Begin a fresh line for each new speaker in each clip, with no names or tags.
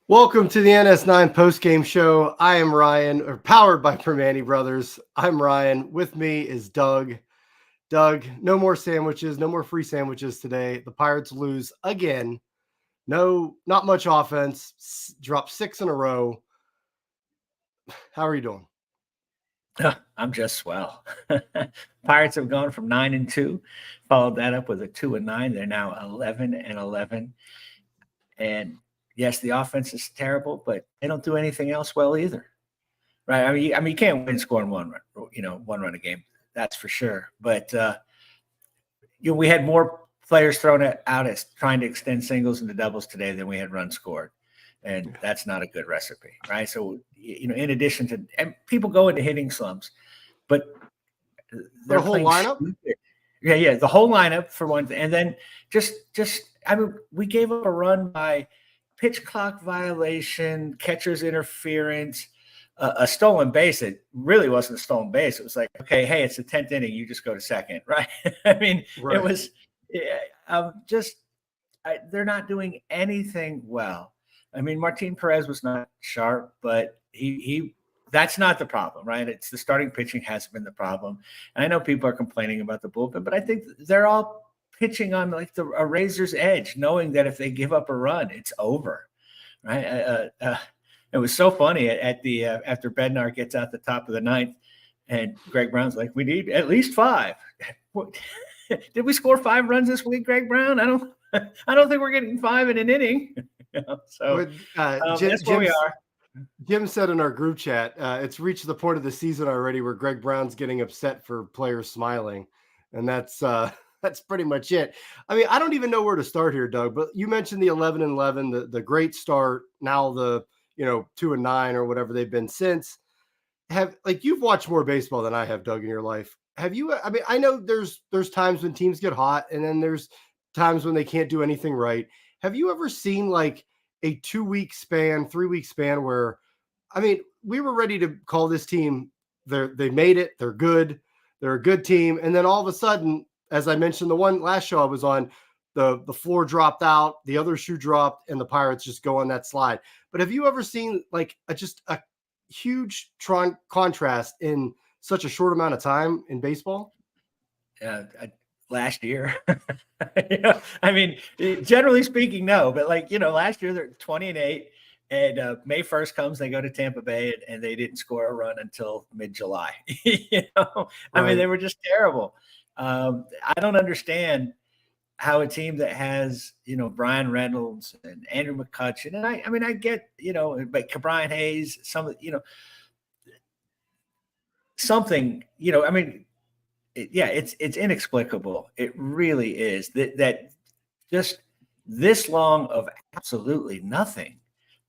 Welcome to the NS9 Postgame show. I am Ryan, or powered by Primanti Brothers. I'm Ryan. With me is Doug. Doug, no more sandwiches, no more free sandwiches today. The Pirates lose again. No, not much offense. Dropped 6 in a row. How are you doing?
I'm just swell. Pirates have gone from 9-2, followed that up with a 2-9. They're now 11-11. And yes, the offense is terrible, but they don't do anything else well either, right? I mean, you can't win scoring one run a game, that's for sure. But we had more players thrown out as trying to extend singles into doubles today than we had runs scored, and that's not a good recipe, right? So, in addition to, and people go into hitting slumps, but
their whole lineup,
the whole lineup for one thing, and then just I mean, we gave up a run by pitch clock violation, catcher's interference, a stolen base. It really wasn't a stolen base. It was like, okay, hey, it's the 10th inning. You just go to second, right? I mean, right. It was they're not doing anything well. I mean, Martin Perez was not sharp, but he that's not the problem, right? It's the starting pitching has been the problem. And I know people are complaining about the bullpen, but I think they're all pitching on like a razor's edge, knowing that if they give up a run, it's over, right? It was so funny at the after Bednar gets out the top of the ninth, and Greg Brown's like, "We need at least 5." Did we score 5 runs this week, Greg Brown? I don't think we're getting 5 in an inning. So that's where we are.
Jim said in our group chat, it's reached the point of the season already where Greg Brown's getting upset for players smiling, and that's pretty much it. I mean, I don't even know where to start here, Doug, but you mentioned the 11-11, the great start, now the 2-9 or whatever they've been since. You've watched more baseball than I have, Doug, in your life. Have you? I mean, I know there's times when teams get hot, and then there's times when they can't do anything right. Have you ever seen like a 2-week span, 3-week span where, I mean, we were ready to call this team, they made it, they're good, they're a good team, and then all of a sudden, as I mentioned, the one last show I was on, the floor dropped out, the other shoe dropped, and the Pirates just go on that slide. But have you ever seen like just a huge contrast in such a short amount of time in baseball?
Last year, I mean, generally speaking, no. But last year they're 20-8, and May 1st comes, they go to Tampa Bay, and they didn't score a run until mid-July. Right. I mean, they were just terrible. I don't understand how a team that has, Brian Reynolds and Andrew McCutchen, and I mean, I get, but Brian Hayes, something, I mean, it's inexplicable. It really is that just this long of absolutely nothing.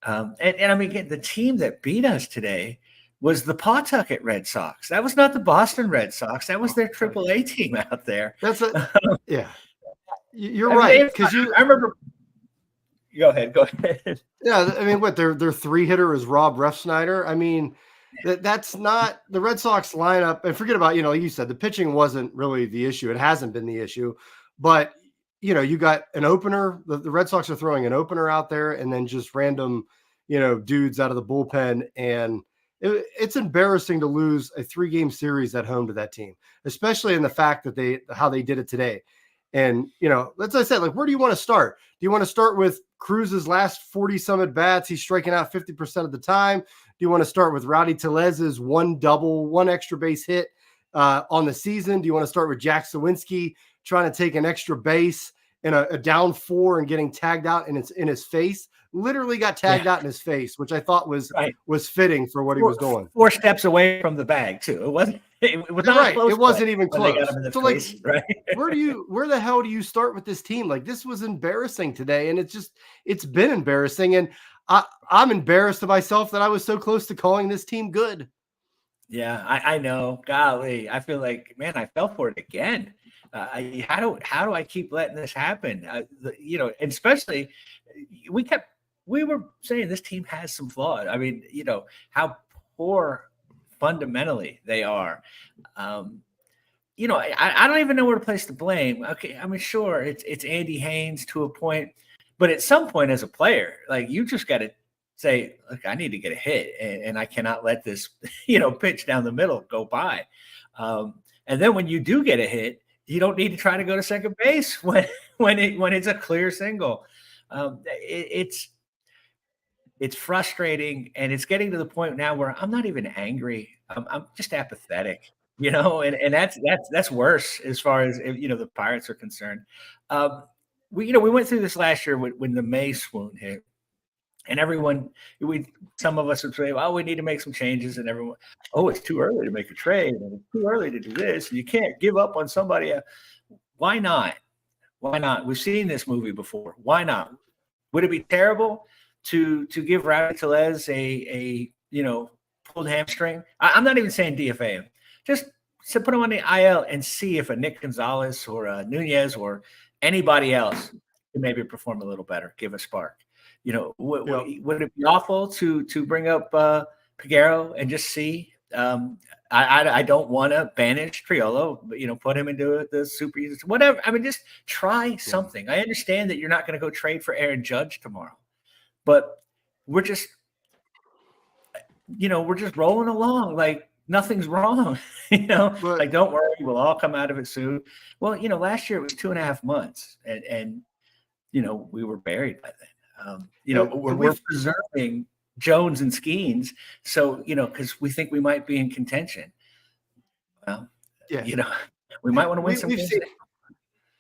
And I mean, again, the team that beat us today was the Pawtucket Red Sox. That was not the Boston Red Sox. That was their AAA team out there.
Yeah. You're right. Because
I remember. Go ahead.
Yeah, I mean, their 3-hitter is Rob Refsnyder. I mean, that's not the Red Sox lineup. And forget about, like you said, the pitching wasn't really the issue. It hasn't been the issue. But, you got an opener. The Red Sox are throwing an opener out there, and then just random, dudes out of the bullpen. And it's embarrassing to lose a 3-game series at home to that team, especially in the fact that how they did it today. And, as I said, where do you want to start? Do you want to start with Cruz's last 40 some at bats? He's striking out 50% of the time. Do you want to start with Rowdy Tellez's 1 double, 1 extra base hit on the season? Do you want to start with Jack Sawinski trying to take an extra base in a down 4 and getting tagged out, and it's in his face. Literally got tagged out in his face, which I thought was fitting for what he was doing.
4 steps away from the bag too. It wasn't. It was not
right.
Close
it wasn't even
when
close.
they got him in the
So
face,
like,
right?
where the hell do you start with this team? Like, this was embarrassing today, and it's been embarrassing, and I'm embarrassed of myself that I was so close to calling this team good.
Yeah, I know. Golly, I feel like, man, I fell for it again. How do I keep letting this happen? And especially we were saying this team has some flaws. I mean, how poor fundamentally they are. I don't even know where to place the blame. Okay, I mean, sure, it's Andy Haynes to a point, but at some point as a player, like, you just got to say, look, I need to get a hit, and I cannot let this, pitch down the middle go by. And then when you do get a hit, you don't need to try to go to second base when it's a clear single. It's frustrating, and it's getting to the point now where I'm not even angry. I'm just apathetic, and that's worse as far as, the Pirates are concerned. We went through this last year when the May swoon hit. And some of us would say, well, we need to make some changes. And everyone, oh, it's too early to make a trade. And it's too early to do this. And you can't give up on somebody else. Why not? Why not? We've seen this movie before. Why not? Would it be terrible to give Rowdy Tellez a pulled hamstring? I'm not even saying DFA him. Just to put him on the IL and see if a Nick Gonzalez or a Nunez or anybody else can maybe perform a little better, give a spark. Would it be awful to bring up Peguero and just see? I don't want to banish Triolo, but put him into the super users, whatever. I mean, just try something. I understand that you're not going to go trade for Aaron Judge tomorrow, but we're just rolling along like nothing's wrong. Like, don't worry, we'll all come out of it soon. Well, last year it was 2.5 months, and we were buried by then. We're preserving Jones and Skeens, so because we think we might be in contention. Well, we might want to win some games.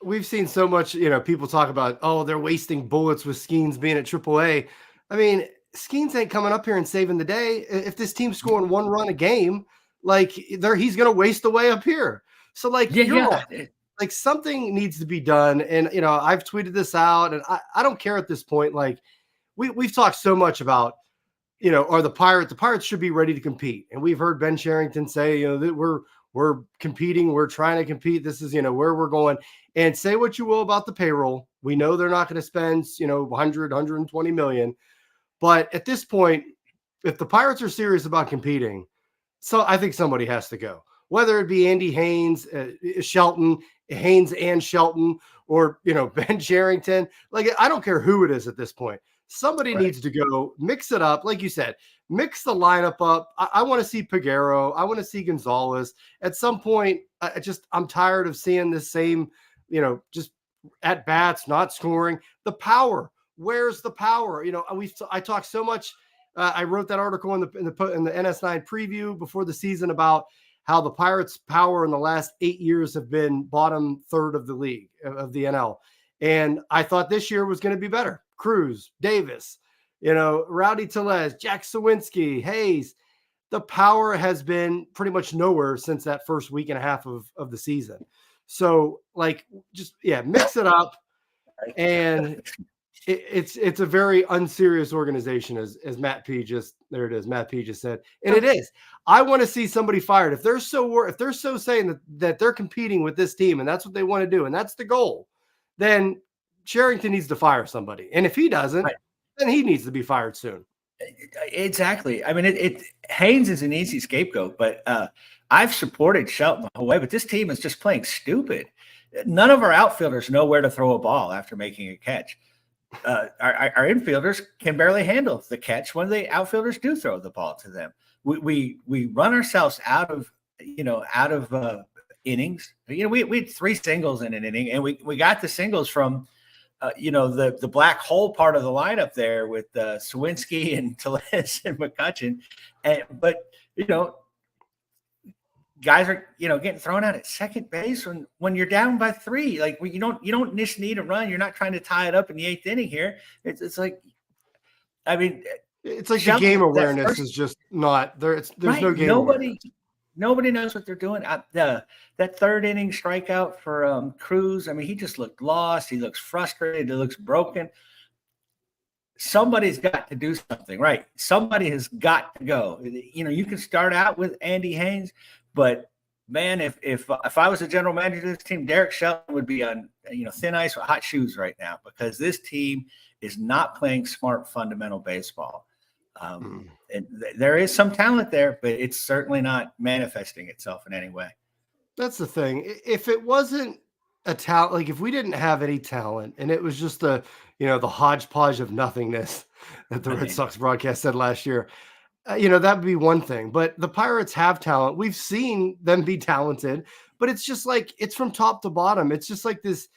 We've seen so much. People talk about, oh, they're wasting bullets with Skeens being at AAA. I mean, Skeens ain't coming up here and saving the day. If this team's scoring 1 run a game, like, he's going to waste away up here. So, like, you're right. Like, something needs to be done. And, I've tweeted this out, and I don't care at this point. Like, we've talked so much about, are the Pirates should be ready to compete. And we've heard Ben Cherington say, that we're competing. We're trying to compete. This is, where we're going. And say what you will about the payroll. We know they're not going to spend, 120 million. But at this point, if the Pirates are serious about competing, so I think somebody has to go. Whether it be Andy Haynes, Haynes and Shelton, or, Ben Cherington, like, I don't care who it is at this point. Somebody needs to go, mix it up. Like you said, mix the lineup up. I want to see Peguero. I want to see Gonzalez. At some point, I'm tired of seeing the same, just at bats, not scoring. The power. Where's the power? I talked so much. I wrote that article in the NS9 preview before the season about how the Pirates' power in the last 8 years have been bottom third of the league, of the NL. And I thought this year was going to be better. Cruz, Davis, Rowdy Tellez, Jack Sawinski, Hayes. The power has been pretty much nowhere since that first week and a half of the season. So, like, just, mix it up. And it's a very unserious organization, as Matt P just said. And it is. I want to see somebody fired. If they're so saying that they're competing with this team and that's what they want to do and that's the goal, then Cherington needs to fire somebody. And if he doesn't, then he needs to be fired soon.
Exactly. I mean, Haynes is an easy scapegoat, but I've supported Shelton the whole way, but this team is just playing stupid. None of our outfielders know where to throw a ball after making a catch. Our infielders can barely handle the catch when the outfielders do throw the ball to them. We run ourselves out of innings. We had 3 singles in an inning, and we got the singles from the black hole part of the lineup there with Sawinski and Tellez and McCutchen. But guys are, getting thrown out at second base when you're down by 3. Like, you don't just need a run. You're not trying to tie it up in the 8th inning here. It's like, I mean,
it's like
Shelton,
the game awareness is just not there. There's no game awareness.
Nobody knows what they're doing. That 3rd inning strikeout for Cruz. I mean, he just looked lost. He looks frustrated. He looks broken. Somebody's got to do something, right? Somebody has got to go. You can start out with Andy Haynes, but man, if I was a general manager of this team, Derek Shelton would be on thin ice with hot shoes right now, because this team is not playing smart fundamental baseball. And there is some talent there, but it's certainly not manifesting itself in any way.
That's the thing. If it wasn't a talent, like if we didn't have any talent and it was just the hodgepodge of nothingness that the Red Sox broadcast said last year, that would be one thing. But the Pirates have talent. We've seen them be talented, but it's just like, it's from top to bottom. It's just like this.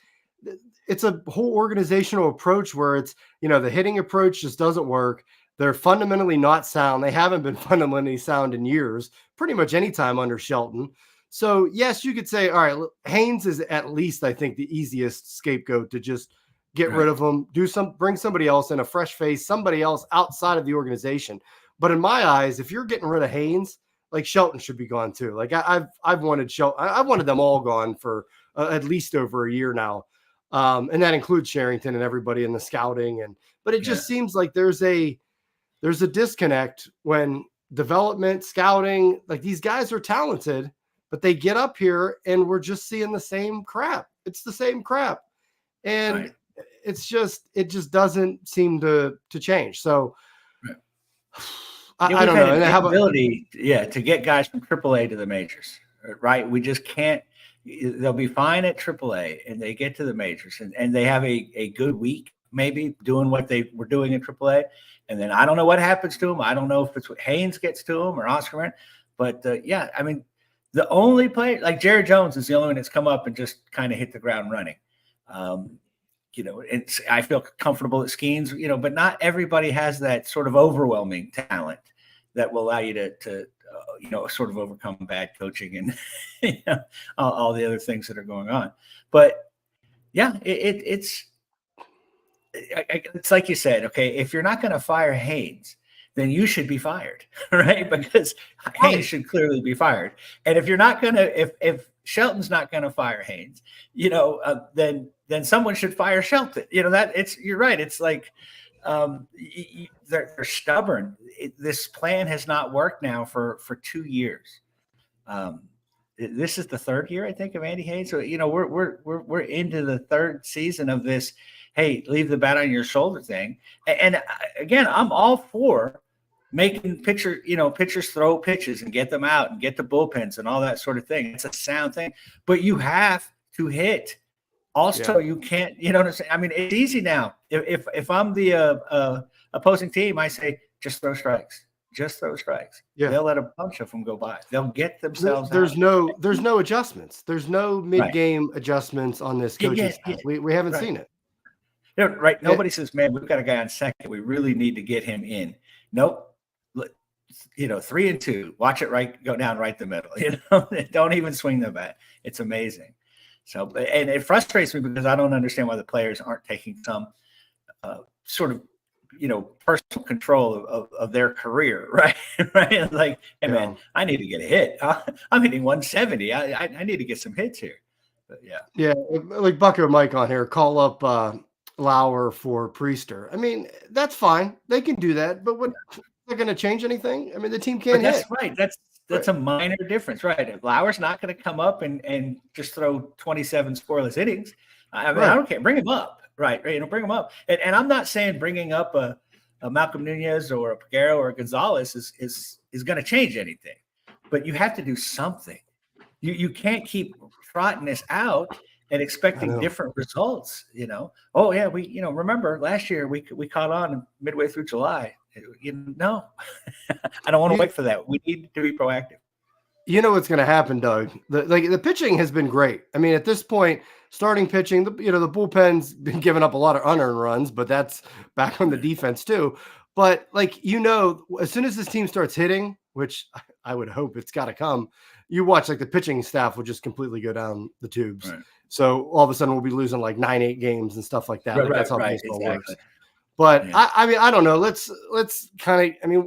It's a whole organizational approach where it's, the hitting approach just doesn't work. They're fundamentally not sound. They haven't been fundamentally sound in years, pretty much any time under Shelton. So yes, you could say, all right, Haynes is at least, I think, the easiest scapegoat to just get rid of him, bring somebody else in, a fresh face, somebody else outside of the organization. But in my eyes, if you're getting rid of Haynes, like, Shelton should be gone too. Like, I've wanted Shelton. I've wanted them all gone for at least over a year now. And that includes Sherrington and everybody in the scouting. But it just seems like there's a disconnect when development, scouting, like, these guys are talented, but they get up here and we're just seeing the same crap. It's the same crap. And it just doesn't seem to change. So I don't know. And
how about ability, to get guys from AAA to the majors, right? We just can't. They'll be fine at AAA and they get to the majors and they have a good week, maybe doing what they were doing in AAA. And then I don't know what happens to them. I don't know if it's what Haynes gets to them or Oscar Marin. But I mean, the only player, like Jerry Jones, is the only one that's come up and just kind of hit the ground running. I feel comfortable at Skeens, but not everybody has that sort of overwhelming talent that will allow you to sort of overcome bad coaching and all the other things that are going on. But it's like you said, okay, if you're not going to fire Haynes, then you should be fired, right? Because Haynes should clearly be fired. And if you're not going to, if Shelton's not going to fire Haynes, then someone should fire Shelton. You're right. It's like they're stubborn. This plan has not worked now for 2 years. This is the 3rd year, I think, of Andy Haynes. So we're into the 3rd season of this. Hey, leave the bat on your shoulder thing. And again, I'm all for making pitchers throw pitches and get them out and get the bullpens and all that sort of thing. It's a sound thing, but you have to hit. Also, you can't, what I'm saying? I mean, it's easy now. If I'm the opposing team, I say, just throw strikes. Just throw strikes. Yeah. They'll let a bunch of them go by. They'll get themselves
There's no adjustments. There's no mid-game adjustments on this coaching staff. We haven't seen it.
Right. Nobody says, man, we've got a guy on second. We really need to get him in. Nope. 3-2. Watch it go down right the middle. Don't even swing the bat. It's amazing. So, and it frustrates me because I don't understand why the players aren't taking some sort of, personal control of their career, right? Right? Like, hey, man, I need to get a hit. I'm hitting 170. I need to get some hits here. But
yeah, like Bucker Mike on here, call up Lauer for Priester. I mean, that's fine. They can do that, but they're going to change anything? I mean, the team can't hit.
That's right. That's a minor difference, right? If Lauer's not going to come up and just throw 27 scoreless innings, I mean, I don't care. Bring him up, right? Bring him up. And I'm not saying bringing up a Malcolm Nunez or a Peguero or a Gonzalez is going to change anything, but you have to do something. You can't keep trotting this out and expecting different results. Oh yeah, we remember last year we caught on midway through July. No, I don't want to wait for that. We need to be proactive.
You know what's going to happen, Doug? The pitching has been great. I mean, at this point, starting pitching, the bullpen's been giving up a lot of unearned runs, but that's back on the defense too. But as soon as this team starts hitting, which I would hope it's got to come. You watch like the pitching staff will just completely go down the tubes.
Right.
So all of a sudden we'll be losing like 9-8 games and stuff like that. Like that's how baseball works. But
Yeah.
I mean, I don't know. Let's kind of, I mean,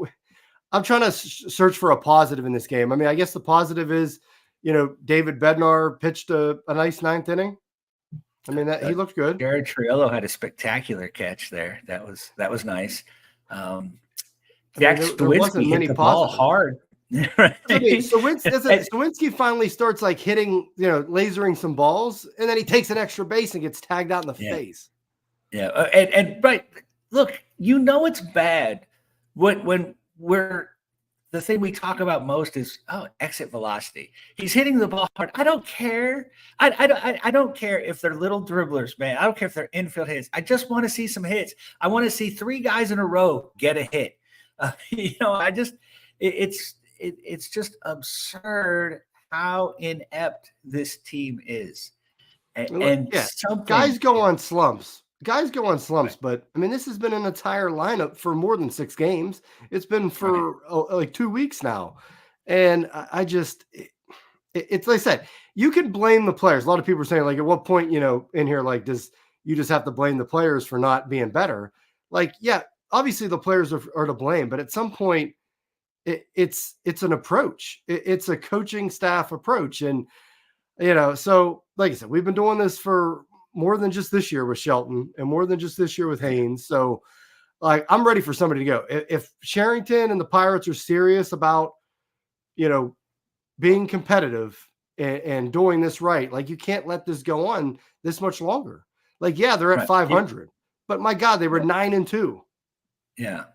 I'm trying to search for a positive in this game. I mean, I guess the positive is, David Bednar pitched a nice 9th inning. I mean, he looked good.
Jared Triolo had a spectacular catch there. That was nice. Jack Stawinski hit the ball hard.
Right? Stawinski finally starts like hitting, lasering some balls, and then he takes an extra base and gets tagged out in the face.
Yeah, and right. Look, it's bad when we're. The thing we talk about most is exit velocity. He's hitting the ball hard. I don't care. I don't care if they're little dribblers, man. I don't care if they're infield hits. I just want to see some hits. I want to see 3 guys in a row get a hit. It's just absurd how inept this team is. And
guys go on slumps. But I mean, this has been an entire lineup for more than 6 games. It's been for like 2 weeks now. And it's like I said, you can blame the players. A lot of people are saying, like, at what point, in here, like, does you just have to blame the players for not being better? Like, yeah, obviously the players are to blame, but at some point it's an approach. It's a coaching staff approach. And, so like I said, we've been doing this for more than just this year with Shelton and more than just this year with Haynes. So like, I'm ready for somebody to go. If Sherrington and the Pirates are serious about, being competitive and doing this right, like, you can't let this go on this much longer. Like, yeah, they're at 500, but my God, they were 9-2.
Yeah.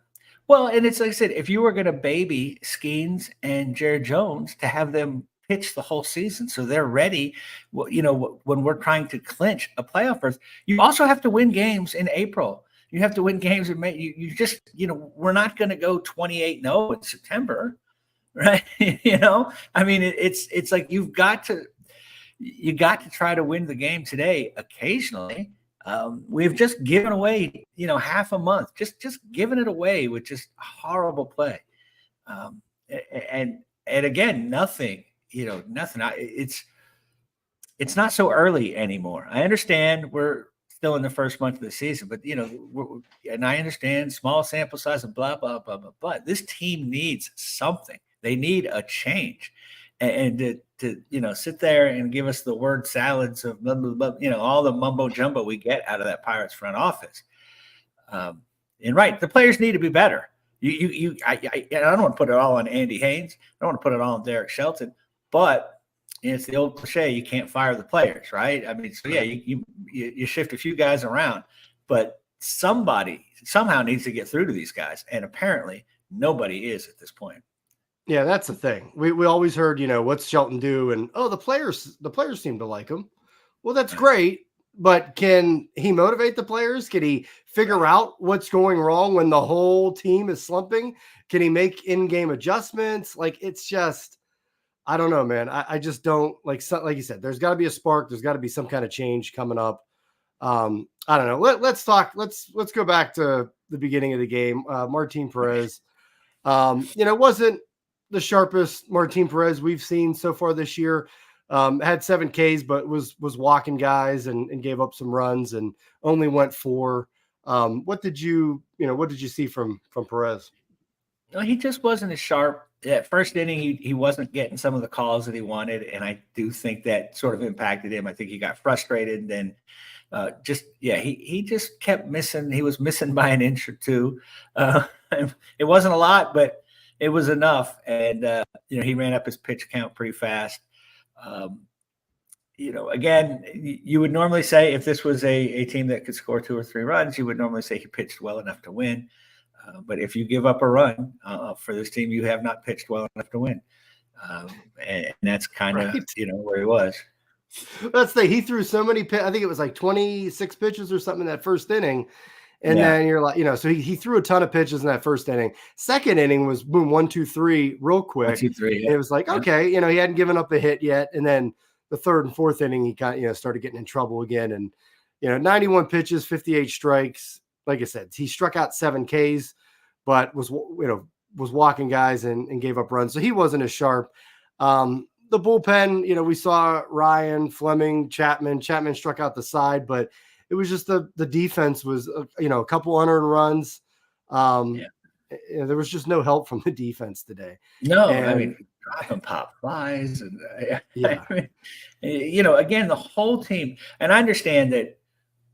Well, and it's like I said, if you were going to baby Skeens and Jared Jones to have them pitch the whole season so they're ready, when we're trying to clinch a playoff berth, you also have to win games in April. You have to win games in May. You just, we're not going to go 28-0 in September, right? I mean, it's like you got to try to win the game today occasionally. We've just given away, half a month, just giving it away with just horrible play. And again, nothing. Nothing. It's not so early anymore. I understand we're still in the first month of the season, but and I understand small sample size and blah blah blah blah blah. This team needs something. They need a change, and to sit there and give us the word salads of blah, blah, blah, all the mumbo jumbo we get out of that Pirates front office. And right, the players need to be better. I don't want to put it all on Andy Haynes. I don't want to put it all on Derek Shelton. But it's the old cliche, you can't fire the players, right? I mean, so yeah, you shift a few guys around, but somebody somehow needs to get through to these guys, and apparently nobody is at this point.
Yeah, that's the thing. We always heard, what's Shelton do, and the players seem to like him. Well, that's great, but can he motivate the players? Can he figure out what's going wrong when the whole team is slumping? Can he make in-game adjustments? Like, it's just, I don't know, man. I just don't like you said, there's got to be a spark. There's got to be some kind of change coming up. I don't know. Let's talk. Let's go back to the beginning of the game. Martin Perez, wasn't the sharpest Martin Perez we've seen so far this year. Had 7 Ks, but was walking guys and gave up some runs and only went 4. What did you see from Perez?
No, he just wasn't as sharp. At first inning, he wasn't getting some of the calls that he wanted, and I do think that sort of impacted him. I think he got frustrated, and then he just kept missing. He was missing by an inch or two. It wasn't a lot, but it was enough, and he ran up his pitch count pretty fast. Again, you would normally say if this was a team that could score 2 or 3 runs, you would normally say he pitched well enough to win. But if you give up a run for this team, you have not pitched well enough to win. And that's kind of, where he was.
That's the thing. He threw so many, I think it was like 26 pitches or something in that first inning. And then you're like, so he threw a ton of pitches in that first inning. Second inning was boom, 1, 2, 3 real quick.
1, 2, 3. Yeah.
It was like, okay, he hadn't given up a hit yet. And then the third and fourth inning, he kind of, started getting in trouble again. And, 91 pitches, 58 strikes. Like I said, he struck out 7 Ks, but was, was walking guys and gave up runs. So he wasn't as sharp. The bullpen, we saw Ryan, Fleming, Chapman. Chapman struck out the side, but it was just the defense was, a couple unearned runs. There was just no help from the defense today.
No, I mean, drop and pop flies. And again, the whole team, and I understand that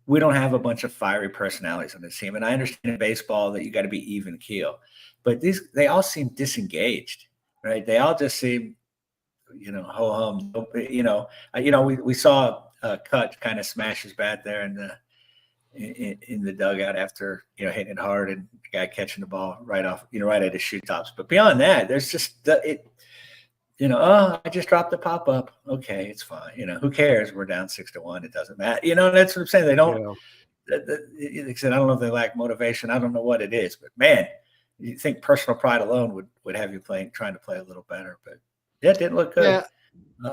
we don't have a bunch of fiery personalities on this team. And I understand in baseball that you got to be even keel, but they all seem disengaged, right? They all just seem, ho hum. We saw Cut kind of smash his bat there in the dugout after hitting it hard, and the guy catching the ball right off, right at his shoe tops. But beyond that, there's just I just dropped the pop up. Okay, it's fine. Who cares? We're down 6-1. It doesn't matter. That's what I'm saying. They don't. Like I said, I don't know if they lack motivation. I don't know what it is, but man, you think personal pride alone would have you trying to play a little better. But yeah, it didn't look good.
Yeah.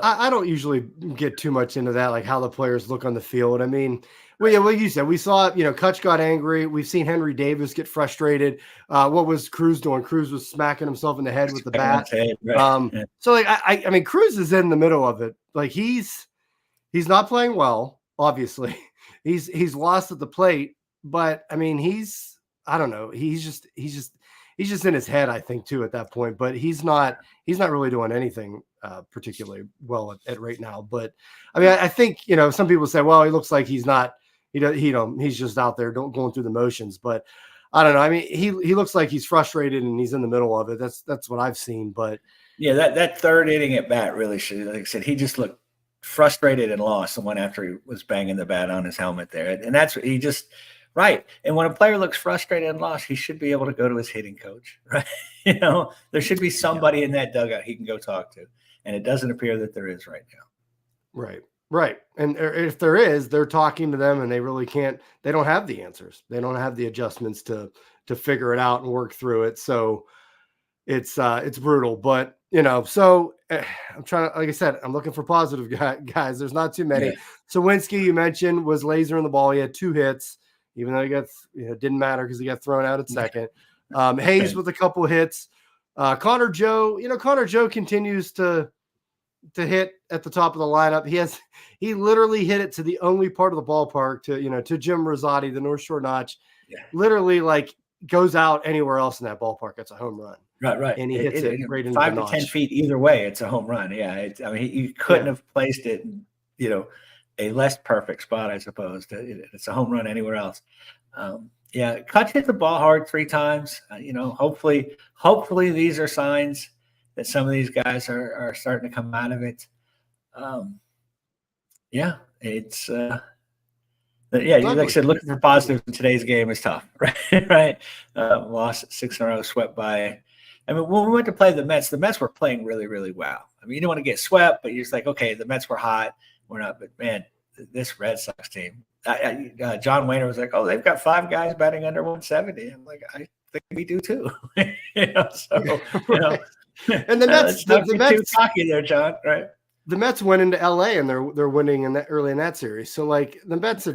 I don't usually get too much into that, like how the players look on the field. I mean, like you said, we saw, Kutch got angry. We've seen Henry Davis get frustrated. What was Cruz doing? Cruz was smacking himself in the head with the bat.
Right.
So like, I mean, Cruz is in the middle of it. Like he's not playing well, obviously. He's lost at the plate, but I mean, I don't know. He's just in his head, I think, too, at that point. But he's not really doing anything particularly well at right now. But I mean, I think some people say, well, he looks like he's not. He's just out there going through the motions. But I don't know. I mean, he looks like he's frustrated and he's in the middle of it. That's what I've seen. But
yeah, that third inning at bat really should. Like I said, he just looked frustrated and lost. The one after he was banging the bat on his helmet there, and that's what he just. Right. And when a player looks frustrated and lost, he should be able to go to his hitting coach, right? There should be somebody in that dugout he can go talk to. And it doesn't appear that there is right now.
Right. And if there is, they're talking to them and they really can't, they don't have the answers. They don't have the adjustments to figure it out and work through it. So it's brutal, but so I'm trying to, like I said, I'm looking for positive guys. There's not too many.
Yeah.
Sawinski, you mentioned, was lasering the ball. He had 2 hits. Even though he got, didn't matter because he got thrown out at second. Hayes with a couple of hits. Connor Joe continues to hit at the top of the lineup. He literally hit it to the only part of the ballpark to Jim Rosati, the North Shore Notch. Yeah. Literally like goes out anywhere else in that ballpark. It's a home run.
Right.
And he hits it right into
5
the
to
notch.
10 feet either way. It's a home run. Yeah. You couldn't have placed it, a less perfect spot, I suppose. It's a home run anywhere else. Kutch hit the ball hard 3 times. Hopefully these are signs that some of these guys are starting to come out of it. It's like I said, looking for positives in today's game is tough, right? Lost 6 in a row, swept by. I mean, when we went to play the Mets were playing really, really well. I mean, you don't want to get swept, but you're just like, okay, the Mets were hot. We're not, but man, this Red Sox team. John Wayner was like, "Oh, they've got 5 guys batting under 170." I'm like, I think we do too. And the Mets, the Mets, too cocky there, John. Right?
The Mets went into LA and they're winning early in that series. So like the Mets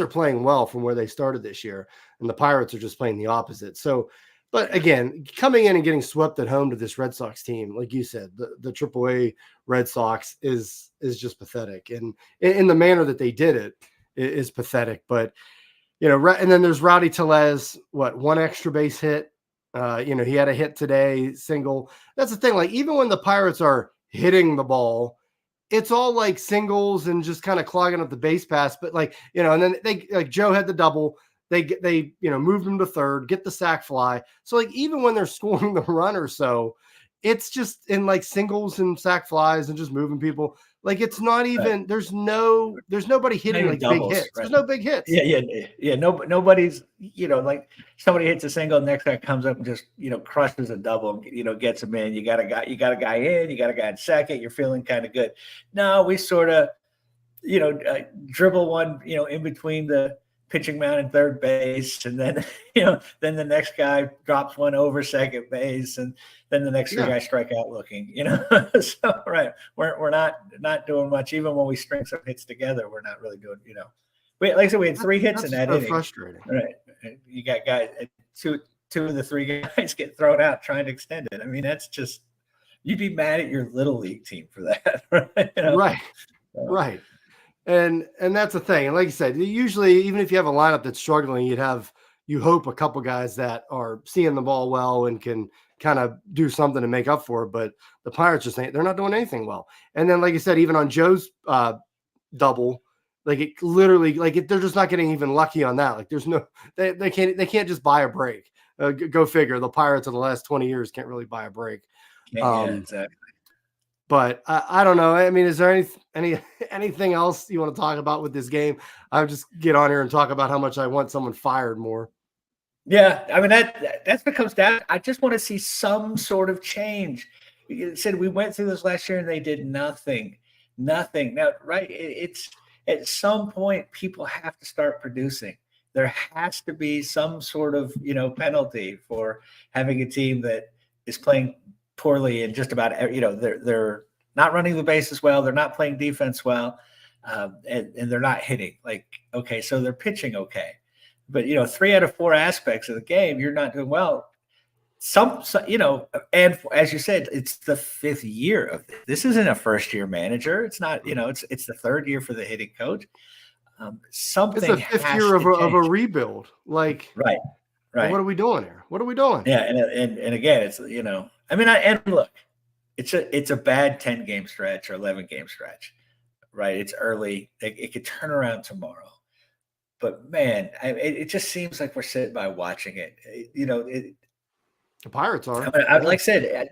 are playing well from where they started this year, and the Pirates are just playing the opposite. So. But again, coming in and getting swept at home to this Red Sox team, like you said, the AAA Red Sox is just pathetic, and in the manner that they did it is pathetic. But and then there's Rowdy Tellez, 1 extra base hit. He had a hit today, single. That's the thing. Like even when the Pirates are hitting the ball, it's all like singles and just kind of clogging up the base pass. But and then they Joe had the double. They moved him to third, get the sac fly. So like even when they're scoring the run or so, it's just in like singles and sac flies and just moving people. Like it's not even there's nobody hitting like doubles, big hits. Right. There's no big hits.
Yeah. Nobody's like somebody hits a single, next guy comes up and just crushes a double, gets him in. You got a guy in, you got a guy in second. You're feeling kind of good. No, we sort of dribble one in between the pitching mound in third base, and then then the next guy drops one over second base, and then the next 3 guys strike out looking. So right, we're not doing much. Even when we string some hits together, we're not really doing. Like I said, we had 3 hits in that inning.
Frustrating,
right? You got guys 2 of the 3 guys get thrown out trying to extend it. I mean, that's just, you'd be mad at your little league team for that, right?
Right. Right. And that's the thing. And like you said, usually even if you have a lineup that's struggling, you hope a couple guys that are seeing the ball well and can kind of do something to make up for it. But the Pirates just they're not doing anything well. And then, like you said, even on Joe's double, like it literally, they're just not getting even lucky on that. Like there's no, they can't just buy a break. Go figure. The Pirates of the last 20 years can't really buy a break.
Yeah, exactly.
But I don't know. I mean, is there anything else you want to talk about with this game? I'll just get on here and talk about how much I want someone fired more.
Yeah, I mean that becomes down. I just want to see some sort of change. You said we went through this last year and they did nothing. Now, right? It's at some point people have to start producing. There has to be some sort of penalty for having a team that is playing poorly and just about they're not running the bases well, they're not playing defense well, and they're not hitting. Like, okay, so they're pitching okay, but 3 out of 4 aspects of the game you're not doing well. And as you said, it's the 5th year of this. This isn't a first-year manager. It's not, it's the 3rd year for the hitting coach. Something.
It's the 5th year of a rebuild. Like,
right.
What are we doing here? What are we doing?
Yeah, and again, it's I mean, and look, it's a bad 10-game stretch or 11-game stretch, right? It's early. It could turn around tomorrow, but man, it just seems like we're sitting by watching it.
The Pirates are.
I mean, like I said,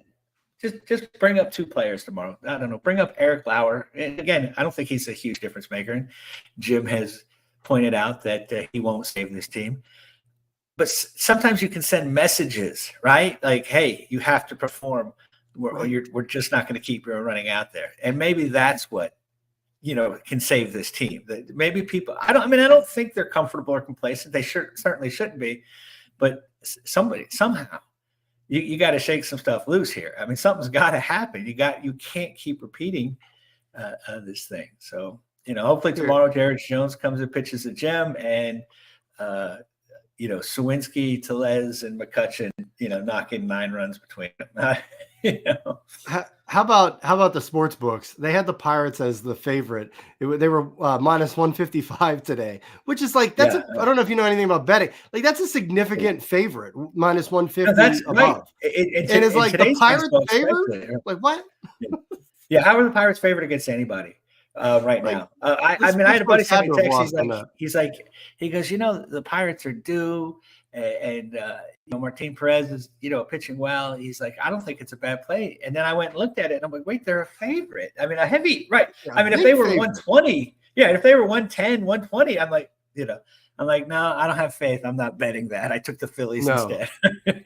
just bring up 2 players tomorrow. I don't know. Bring up Eric Lauer. And again, I don't think he's a huge difference maker. And Jim has pointed out that he won't save this team. But sometimes you can send messages, right? Like, hey, you have to perform. We're just not going to keep you running out there. And maybe that's what, can save this team. That maybe people, I don't think they're comfortable or complacent. They certainly shouldn't be. But somehow, you got to shake some stuff loose here. I mean, something's got to happen. You can't keep repeating this thing. So, hopefully tomorrow Jared Jones comes and pitches a gem, and Sawinski, Tellez, and McCutcheon, knocking 9 runs between them.
How about the sports books? They had the Pirates as the favorite. They were minus 155 today, which is like I don't know if you know anything about betting. Like that's a significant favorite, minus 150
that's
above.
Right.
And it's like the Pirates favorite. Like what?
Yeah, how are the Pirates favorite against anybody? Right now. I had a buddy send me a text. He goes, the Pirates are due, and Martin Perez is, pitching well. He's like, I don't think it's a bad play. And then I went and looked at it, and I'm like, wait, they're a favorite. I mean, a heavy, right? I mean, if they were 120, if they were 110, 120, I'm like, no, I don't have faith. I'm not betting that. I took the Phillies instead.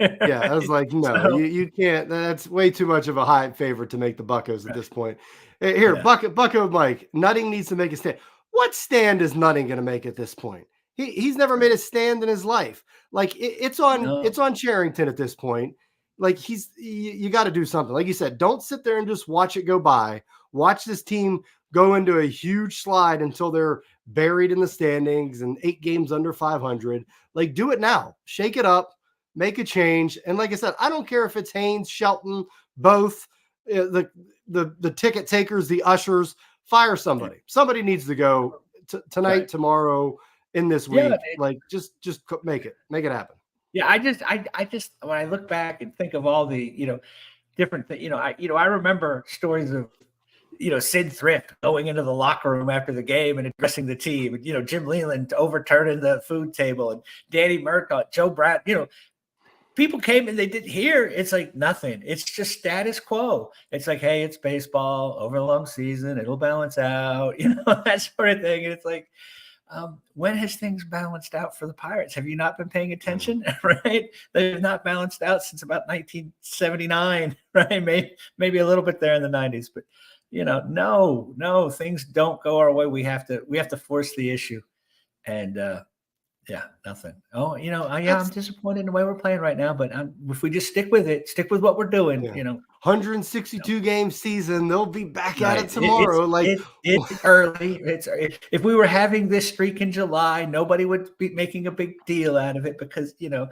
Yeah, I was like, no, you can't. That's way too much of a high favorite to make the Buccos at this point. Here, Bucko Mike, Nutting needs to make a stand. What stand is Nutting going to make at this point? He's never made a stand in his life. Like it's on Charrington at this point. Like you got to do something. Like you said, don't sit there and just watch it go by. Watch this team go into a huge slide until they're buried in the standings and 8 games under 500. Like do it now. Shake it up. Make a change. And like I said, I don't care if it's Haynes, Shelton, both the ticket takers, the ushers. Fire somebody. Somebody needs to go tonight, tomorrow, in this week. Like just make it happen.
Yeah, I just when I look back and think of all the different things, I remember stories of Sid Thrift going into the locker room after the game and addressing the team, and Jim Leland overturning the food table, and Danny Murtaugh, Joe Brown, people came and they didn't hear. It's like nothing. It's just status quo. It's like, hey, it's baseball over the long season. It'll balance out, that sort of thing. And it's like, when has things balanced out for the Pirates? Have you not been paying attention? Right? They've not balanced out since about 1979, right? Maybe a little bit there in the 90s, but no, things don't go our way. We have to force the issue. And Yeah, nothing. Oh, I'm disappointed in the way we're playing right now, but if we just stick with it, stick with what we're doing,
Yeah. 162 game season. They'll be back at
right.
it tomorrow.
It's early. If we were having this streak in July, nobody would be making a big deal out of it because going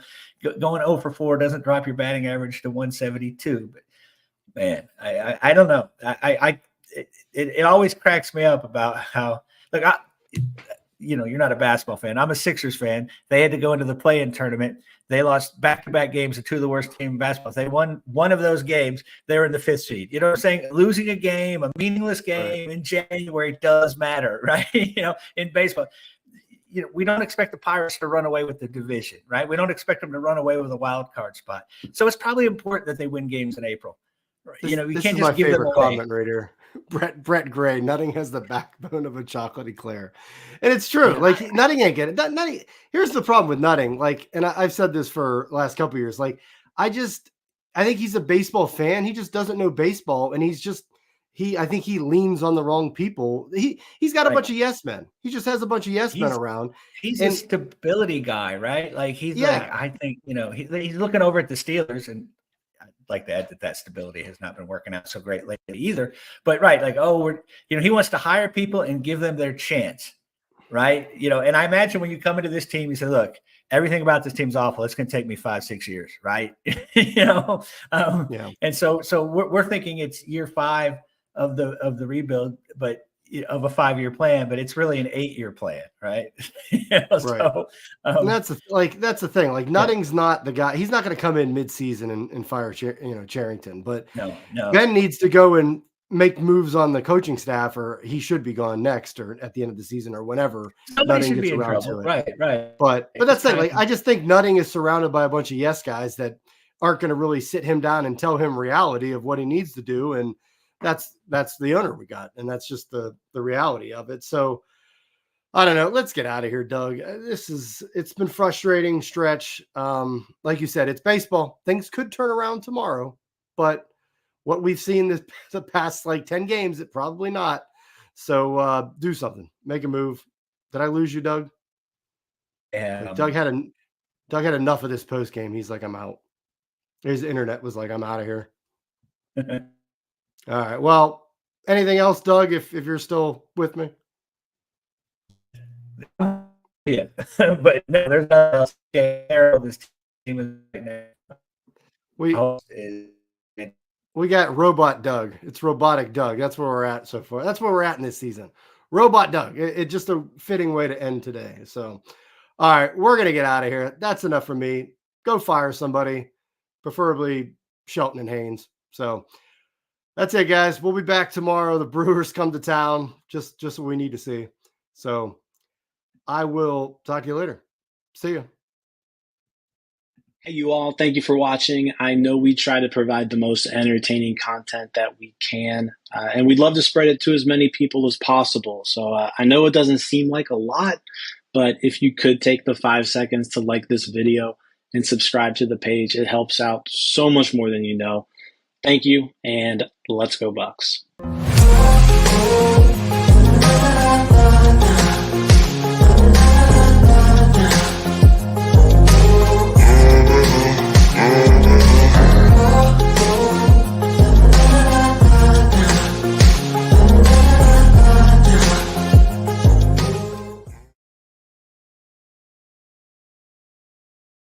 0 for 4 doesn't drop your batting average to 172. But man, I don't know. It always cracks me up about how you're not a basketball fan. I'm a Sixers fan. They had to go into the play-in tournament. They lost back-to-back games to two of the worst teams in basketball. If they won one of those games, they were in the 5th seed. You know what I'm saying? Losing a game, a meaningless game in January does matter, right? In baseball. We don't expect the Pirates to run away with the division, right? We don't expect them to run away with a wild card spot. So it's probably important that they win games in April.
This,
you
this
can't
is
just
my
give them
favorite
away.
comment right here. Brett Gray, Nutting has the backbone of a chocolate eclair. And it's true. Like Nutting ain't getting it. Nutting, here's the problem with Nutting. Like, and I've said this for the last couple of years. Like, I think he's a baseball fan. He just doesn't know baseball. And I think he leans on the wrong people. He's got a bunch of yes men. He just has a bunch of yes men around.
He's a stability guy, right? Like I think, he's looking over at the Steelers, and I'd like to add that stability has not been working out so great lately either. But right, like, he wants to hire people and give them their chance, right? And I imagine when you come into this team, you say, look, everything about this team's awful. It's going to take me 5-6 years, right? And so we're thinking it's year 5 of the rebuild, but of a 5-year plan, but it's really an 8-year plan, right?
Right.
So,
that's the thing. Like, Nutting's not the guy. He's not going to come in mid-season and fire Charrington. But
no.
Ben needs to go and make moves on the coaching staff, or he should be gone next, or at the end of the season, or whenever
somebody
Nutting
should
gets
be in
around
trouble.
to it.
Right.
But that's the thing. Like, I just think Nutting is surrounded by a bunch of yes guys that aren't going to really sit him down and tell him reality of what he needs to do. And that's the owner we got. And that's just the reality of it. So I don't know. Let's get out of here, Doug. It's been frustrating stretch. Like you said, it's baseball. Things could turn around tomorrow, but what we've seen the past 10 games, it probably not. So do something, make a move. Did I lose you, Doug?
Yeah.
Doug had enough of this post game. He's like, I'm out. His internet was like, I'm out of here. All right. Well, anything else, Doug, if you're still with me?
Yeah, but no, there's nothing else this team is right now.
We got Robot Doug. It's Robotic Doug. That's where we're at so far. That's where we're at in this season. Robot Doug. It's just a fitting way to end today. So, all right, we're going to get out of here. That's enough for me. Go fire somebody, preferably Shelton and Haynes. So that's it, guys. We'll be back tomorrow. The Brewers come to town. Just what we need to see. So I will talk to you later. See you.
Hey, you all. Thank you for watching. I know we try to provide the most entertaining content that we can, and we'd love to spread it to as many people as possible. So I know it doesn't seem like a lot, but if you could take the 5 seconds to like this video and subscribe to the page, it helps out so much more than you know. Thank you, and let's go Bucs.